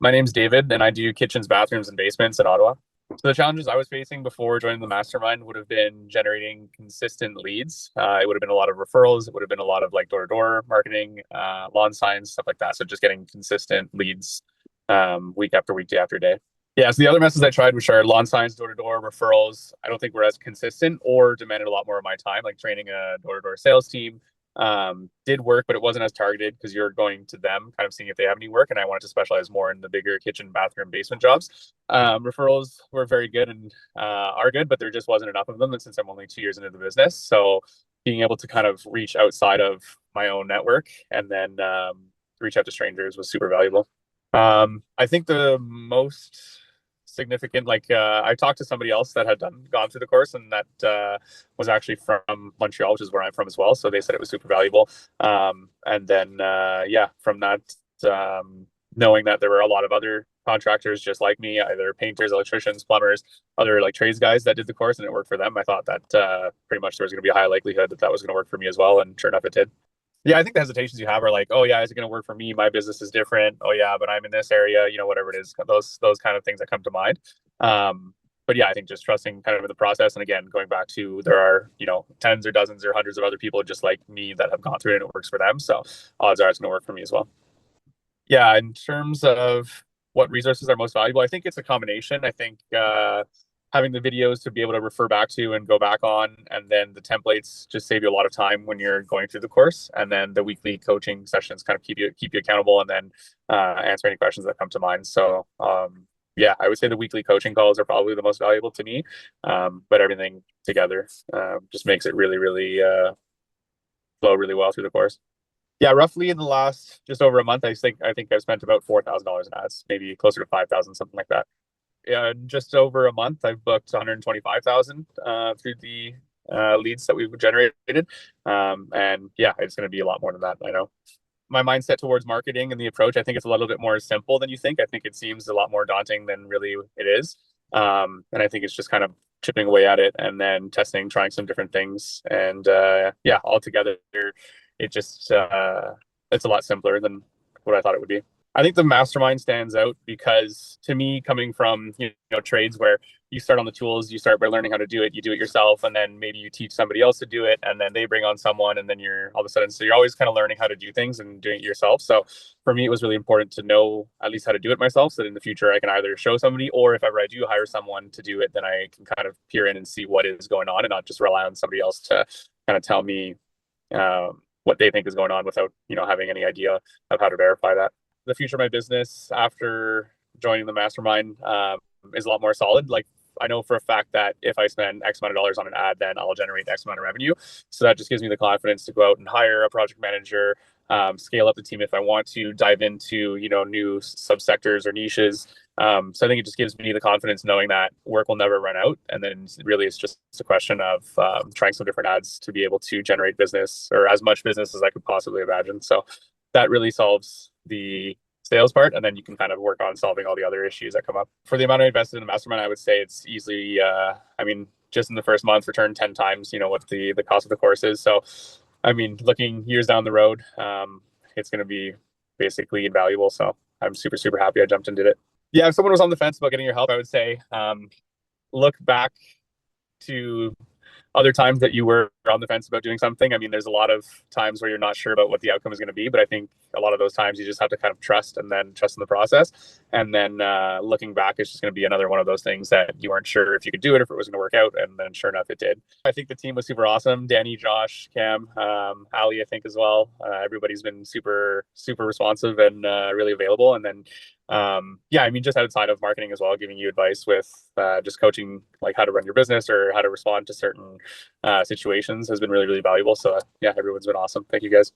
My name's David, and I do kitchens, bathrooms, and basements in Ottawa. So the challenges I was facing before joining the mastermind would have been generating consistent leads. It would have been a lot of referrals. It would have been a lot of like door-to-door marketing, lawn signs, stuff like that. So just getting consistent leads week after week, day after day. Yeah, so the other methods I tried, which are lawn signs, door-to-door referrals, I don't think were as consistent or demanded a lot more of my time, like training a door-to-door sales team. Did work, but it wasn't as targeted because you're going to them, kind of seeing if they have any work. And I wanted to specialize more in the bigger kitchen, bathroom, basement jobs. Referrals were very good and are good, but there just wasn't enough of them. And since I'm only 2 years into the business, so being able to kind of reach outside of my own network and then reach out to strangers was super valuable. I think the most significant, like I talked to somebody else that had gone through the course, and that was actually from Montreal, which is where I'm from as well, so they said it was super valuable. And then yeah, from that, knowing that there were a lot of other contractors just like me, either painters, electricians, plumbers, other like trades guys that did the course, and it worked for them, I thought that pretty much there was going to be a high likelihood that that was going to work for me as well, and sure enough it did. Yeah, I think the hesitations you have are like, oh yeah, is it going to work for me? My business is different. Oh yeah, but I'm in this area, whatever it is, those kind of things that come to mind. But yeah, I think just trusting kind of in the process, and again, going back to there are tens or dozens or hundreds of other people just like me that have gone through it and it works for them. So odds are it's going to work for me as well. Yeah, in terms of what resources are most valuable, I think it's a combination. I think having the videos to be able to refer back to and go back on, and then the templates just save you a lot of time when you're going through the course, and then the weekly coaching sessions kind of keep you accountable, and then answer any questions that come to mind. So yeah, I would say the weekly coaching calls are probably the most valuable to me, but everything together just makes it really flow really well through the course. Yeah, roughly in the last just over a month, I think I've spent about $4,000 in ads, maybe closer to 5,000, something like that. Yeah, in just over a month, I've booked 125,000 through the leads that we've generated, and yeah, it's going to be a lot more than that. I know. My mindset towards marketing and the approach, I think it's a little bit more simple than you think. I think it seems a lot more daunting than really it is, and I think it's just kind of chipping away at it and then testing, trying some different things, and yeah, altogether it just it's a lot simpler than what I thought it would be. I think the mastermind stands out because to me, coming from trades where you start on the tools, you start by learning how to do it, you do it yourself, and then maybe you teach somebody else to do it, and then they bring on someone, and then you're all of a sudden, so you're always kind of learning how to do things and doing it yourself. So for me, it was really important to know at least how to do it myself, so that in the future I can either show somebody, or if ever I do hire someone to do it, then I can kind of peer in and see what is going on and not just rely on somebody else to kind of tell me what they think is going on without having any idea of how to verify that. The future of my business after joining the mastermind is a lot more solid. Like, I know for a fact that if I spend X amount of dollars on an ad, then I'll generate X amount of revenue. So that just gives me the confidence to go out and hire a project manager, scale up the team if I want to, dive into new subsectors or niches. So I think it just gives me the confidence knowing that work will never run out. And then really it's just a question of trying some different ads to be able to generate business, or as much business as I could possibly imagine. So that really solves the sales part, and then you can kind of work on solving all the other issues that come up. For the amount I invested in the mastermind, I would say it's easily just in the first month returned 10 times what the cost of the course is. So looking years down the road, it's going to be basically invaluable. So I'm super happy I jumped and did it. Yeah, if someone was on the fence about getting your help, I would say look back to other times that you were on the fence about doing something. There's a lot of times where you're not sure about what the outcome is going to be, but I think a lot of those times you just have to kind of trust, and then trust in the process. And then looking back, it's just going to be another one of those things that you weren't sure if you could do it, if it was going to work out. And then sure enough, it did. I think the team was super awesome. Danny, Josh, Cam, Ali, I think as well. Everybody's been super responsive and really available. And then just outside of marketing as well, giving you advice with just coaching, like how to run your business or how to respond to certain situations has been really valuable. So yeah, everyone's been awesome. Thank you guys.